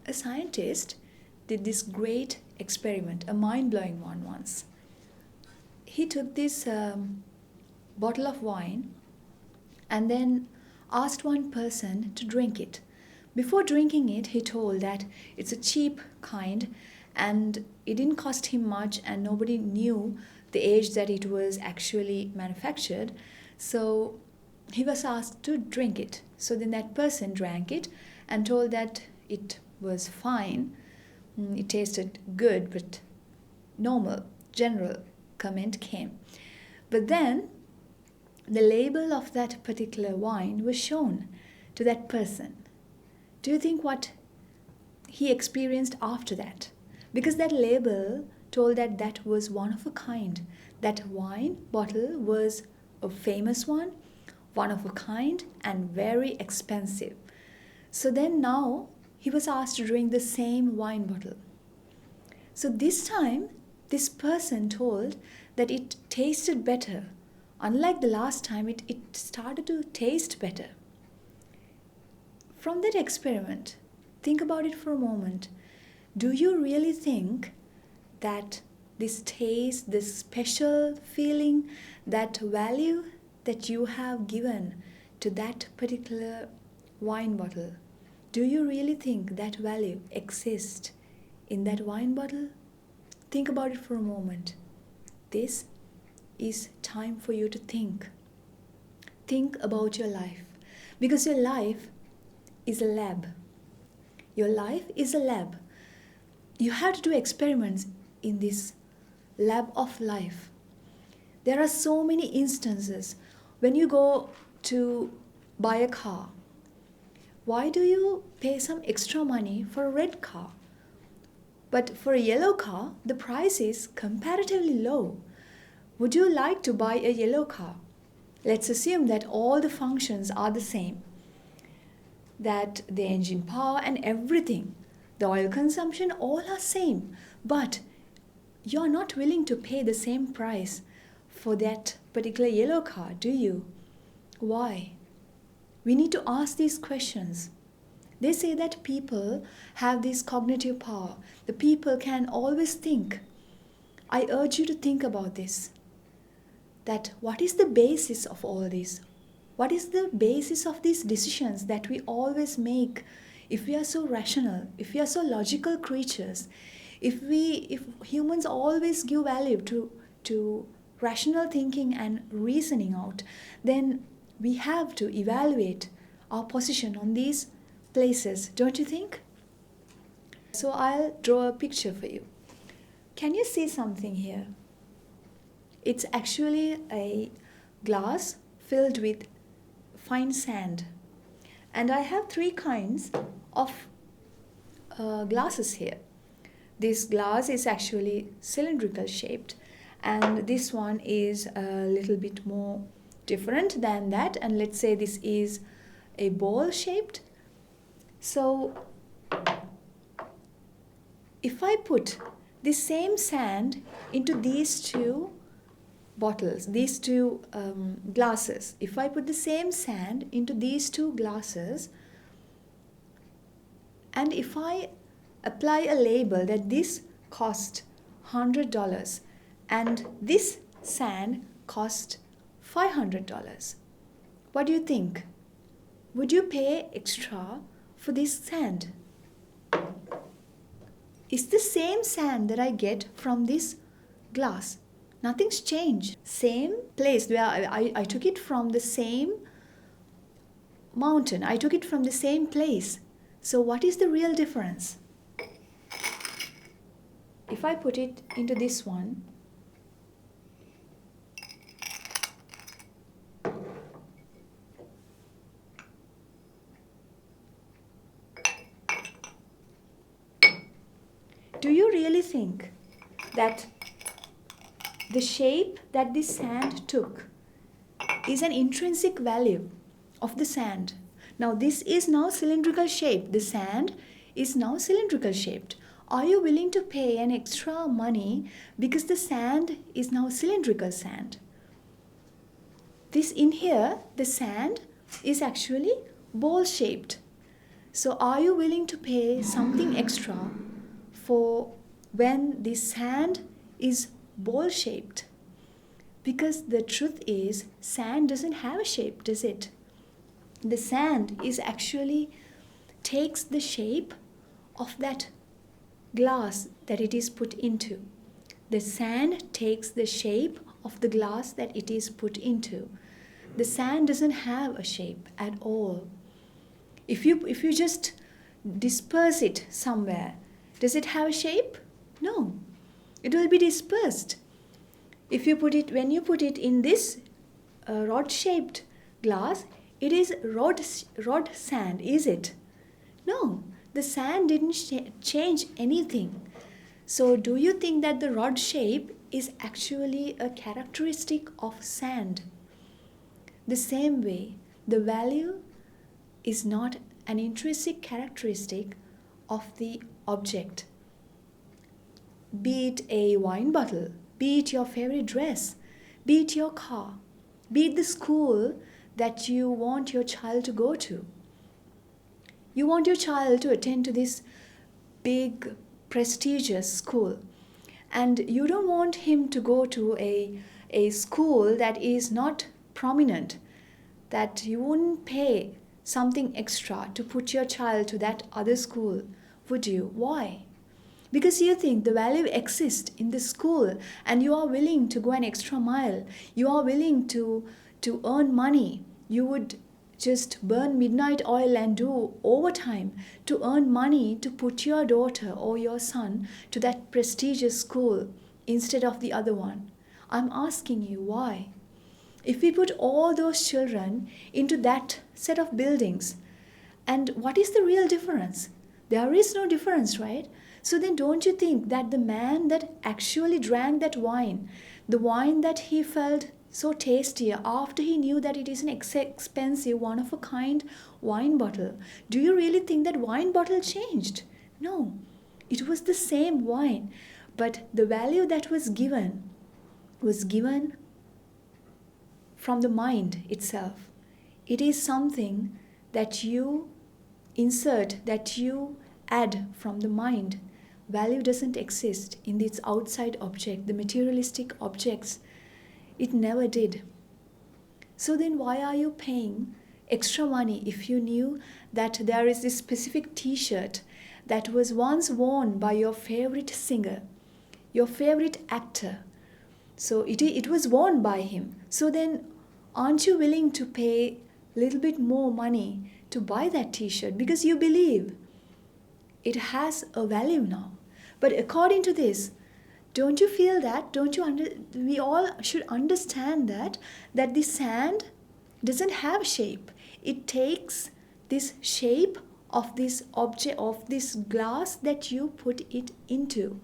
A scientist did this great experiment, a mind-blowing one once. He took this bottle of wine and then asked one person to drink it. Before drinking it, he told that it's a cheap kind and it didn't cost him much and nobody knew the age that it was actually manufactured. So he was asked to drink it. So then that person drank it and told that it was fine. It tasted good, but normal, general comment came. But then the label of that particular wine was shown to that person. Do you think what he experienced after that? Because that label told that that was one of a kind. That wine bottle was a famous one of a kind, and very expensive. So then now he was asked to drink the same wine bottle. So this time, this person told that it tasted better. Unlike the last time, it started to taste better. From that experiment, think about it for a moment. Do you really think that this taste, this special feeling, that value that you have given to that particular wine bottle, do you really think that value exists in that wine bottle? Think about it for a moment. This is time for you to think. Think about your life, because your life is a lab. Your life is a lab. You have to do experiments in this lab of life. There are so many instances when you go to buy a car. Why do you pay some extra money for a red car? But for a yellow car, the price is comparatively low. Would you like to buy a yellow car? Let's assume that all the functions are the same, that the engine power and everything, the oil consumption, all are same, but you're not willing to pay the same price for that particular yellow car, do you? Why? We need to ask these questions. They say that people have this cognitive power. The people can always think. I urge you to think about this. That what is the basis of all this? What is the basis of these decisions that we always make if we are so rational, if we are so logical creatures, if humans always give value to rational thinking and reasoning out, then we have to evaluate our position on these places, don't you think? So I'll draw a picture for you. Can you see something here? It's actually a glass filled with fine sand. And I have three kinds of glasses here. This glass is actually cylindrical shaped, and this one is a little bit more different than that, and let's say this is a ball shaped. So if I put the same sand into these two bottles, these two glasses, if I put the same sand into these two glasses, and if I apply a label that this cost $100 and this sand cost $500, what do you think? Would you pay extra for this sand? It's the same sand that I get from this glass. Nothing's changed. Same place where I took it from the same mountain. I took it from the same place. So what is the real difference? If I put it into this one, do you really think that the shape that this sand took is an intrinsic value of the sand? Now this is now cylindrical shaped. The sand is now cylindrical shaped. Are you willing to pay an extra money because the sand is now cylindrical sand? This in here, the sand is actually ball shaped. So are you willing to pay something extra for when the sand is bowl shaped? Because the truth is, sand doesn't have a shape, does it? The sand is actually takes the shape of that glass that it is put into. The sand takes the shape of the glass that it is put into. The sand doesn't have a shape at all. If you just disperse it somewhere, does it have a shape? No. It will be dispersed. When you put it in this rod-shaped glass, it is rod sand, is it? No, the sand didn't change anything. So do you think that the rod shape is actually a characteristic of sand? The same way, the value is not an intrinsic characteristic of the object. Be it a wine bottle, be it your favorite dress, be it your car, be it the school that you want your child to go to. You want your child to attend to this big, prestigious school, and you don't want him to go to a school that is not prominent, that you wouldn't pay something extra to put your child to that other school, would you? Why? Because you think the value exists in the school and you are willing to go an extra mile. You are willing to earn money. You would just burn midnight oil and do overtime to earn money to put your daughter or your son to that prestigious school instead of the other one. I'm asking you why. If we put all those children into that set of buildings, and what is the real difference? There is no difference, right? So then don't you think that the man that actually drank that wine, the wine that he felt so tasty after he knew that it is an expensive, one-of-a-kind wine bottle, do you really think that wine bottle changed? No, it was the same wine, but the value that was given from the mind itself. It is something that you insert, that you add from the mind. Value doesn't exist in this outside object, the materialistic objects. It never did. So then why are you paying extra money if you knew that there is this specific t-shirt that was once worn by your favorite singer, your favorite actor? So it was worn by him. So then aren't you willing to pay a little bit more money to buy that t-shirt because you believe it has a value now? But according to this, don't you feel that? We all should understand that the sand doesn't have shape. It takes this shape of this object, of this glass that you put it into.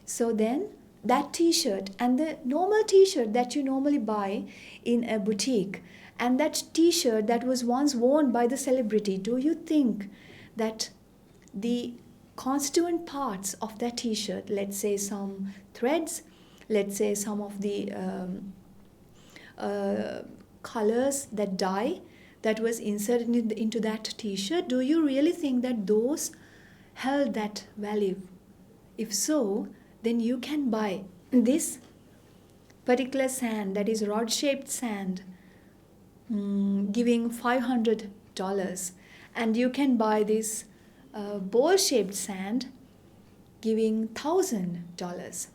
So then that t-shirt and the normal t-shirt that you normally buy in a boutique and that t-shirt that was once worn by the celebrity, do you think that the constituent parts of that t-shirt, let's say some threads, let's say some of the colors, that dye that was inserted into that t-shirt, do you really think that those held that value? If so, then you can buy this particular sand, that is rod-shaped sand, giving $500, and you can buy this bowl-shaped sand giving $1,000.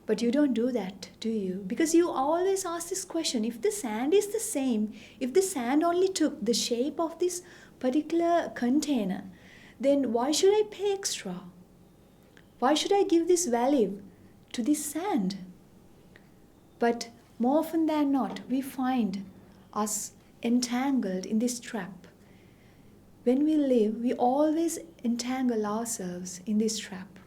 But you don't do that, do you? Because you always ask this question, if the sand is the same, if the sand only took the shape of this particular container, then why should I pay extra? Why should I give this value to this sand? But more often than not, we find us entangled in this trap. When we live, we always entangle ourselves in this trap.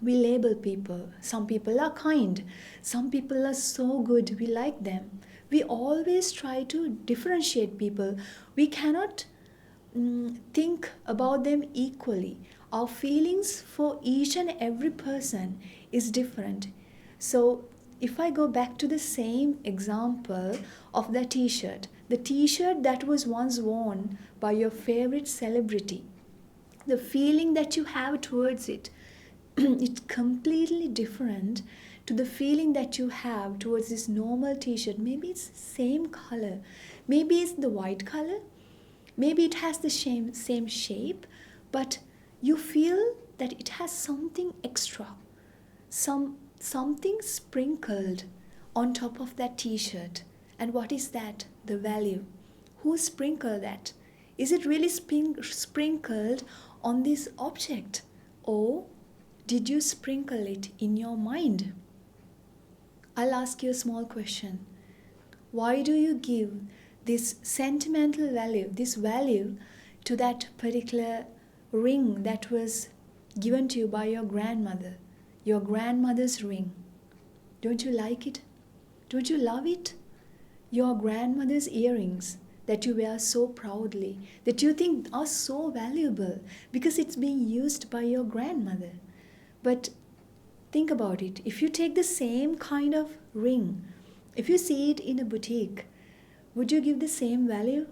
We label people. Some people are kind. Some people are so good, we like them. We always try to differentiate people. We cannot think about them equally. Our feelings for each and every person is different. So if I go back to the same example of the t-shirt that was once worn by your favorite celebrity, the feeling that you have towards it, it's completely different to the feeling that you have towards this normal t-shirt. Maybe it's the same color, maybe it's the white color, maybe it has the same shape, but you feel that it has something extra, something sprinkled on top of that t-shirt. And what is that? The value. Who sprinkled that? Is it really sprinkled on this object, or did you sprinkle it in your mind? I'll ask you a small question. Why do you give this sentimental value, this value to that particular ring that was given to you by your grandmother, your grandmother's ring? Don't you like it? Don't you love it? Your grandmother's earrings that you wear so proudly, that you think are so valuable because it's being used by your grandmother. But think about it. If you take the same kind of ring, if you see it in a boutique, would you give the same value?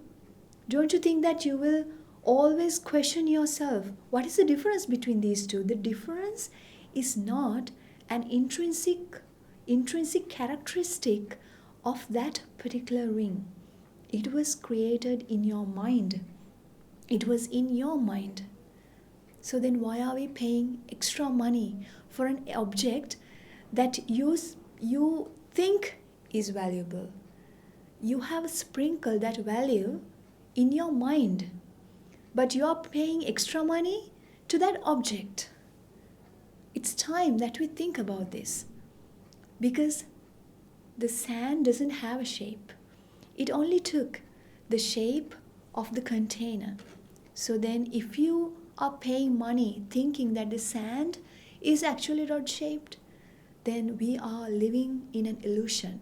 Don't you think that you will always question yourself, what is the difference between these two? The difference is not an intrinsic characteristic of that particular ring. It was created in your mind. It was in your mind. So then why are we paying extra money for an object that you think is valuable? You have sprinkled that value in your mind, but you are paying extra money to that object. It's time that we think about this, because the sand doesn't have a shape. It only took the shape of the container. So then if you are paying money thinking that the sand is actually rod shaped, then we are living in an illusion.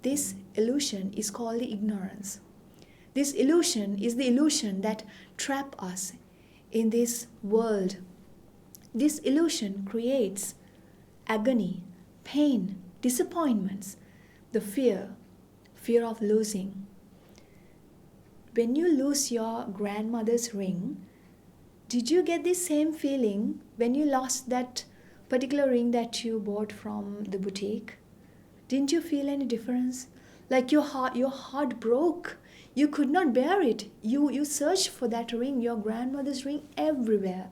This illusion is called the ignorance. This illusion is the illusion that traps us in this world. This illusion creates agony, pain, disappointments, the fear of losing. When you lose your grandmother's ring, did you get the same feeling when you lost that particular ring that you bought from the boutique? Didn't you feel any difference? Like your heart broke. You could not bear it. You searched for that ring, your grandmother's ring, everywhere.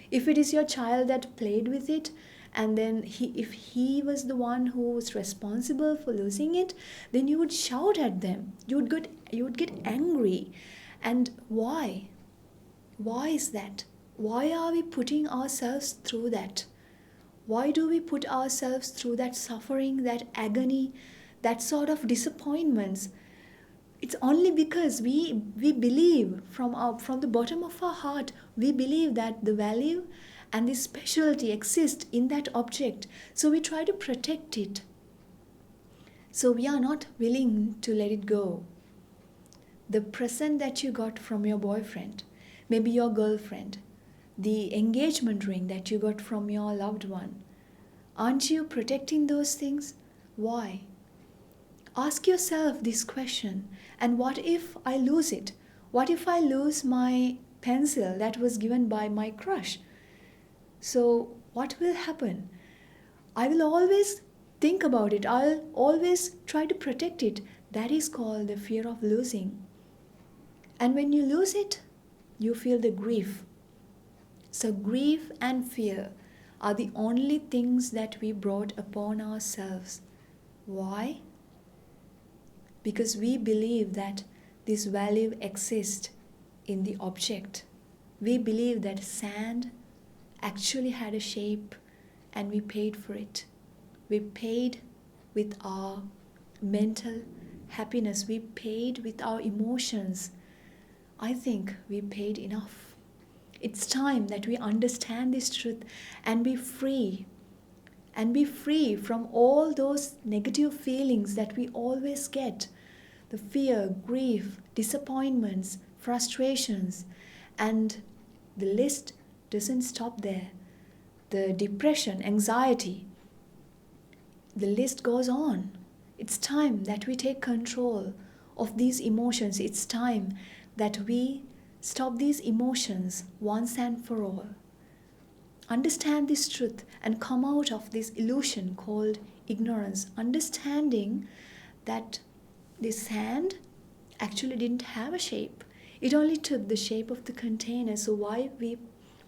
If it is your child that played with it, and then if he was the one who was responsible for losing it, then you would shout at them. You would get angry. And why? Why is that? Why are we putting ourselves through that? Why do we put ourselves through that suffering, that agony, that sort of disappointments? It's only because we believe from the bottom of our heart, we believe that the value and the specialty exist in that object. So we try to protect it. So we are not willing to let it go. The present that you got from your boyfriend, maybe your girlfriend, the engagement ring that you got from your loved one, aren't you protecting those things? Why? Ask yourself this question. And what if I lose it? What if I lose my pencil that was given by my crush? So what will happen? I will always think about it. I'll always try to protect it. That is called the fear of losing. And when you lose it, you feel the grief. So grief and fear are the only things that we brought upon ourselves. Why? Because we believe that this value exists in the object. We believe that sand actually had a shape and we paid for it. We paid with our mental happiness. We paid with our emotions. I think we paid enough. It's time that we understand this truth and be free. And be free from all those negative feelings that we always get. The fear, grief, disappointments, frustrations. And the list doesn't stop there. The depression, anxiety, the list goes on. It's time that we take control of these emotions. It's time that we Stop these emotions once and for all. Understand this truth and come out of this illusion called ignorance, understanding that this sand actually didn't have a shape. It only took the shape of the container. So why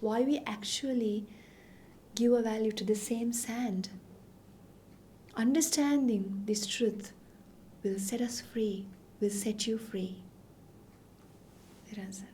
we actually give a value to the same sand? Understanding this truth will set us free, will set you free. That answer.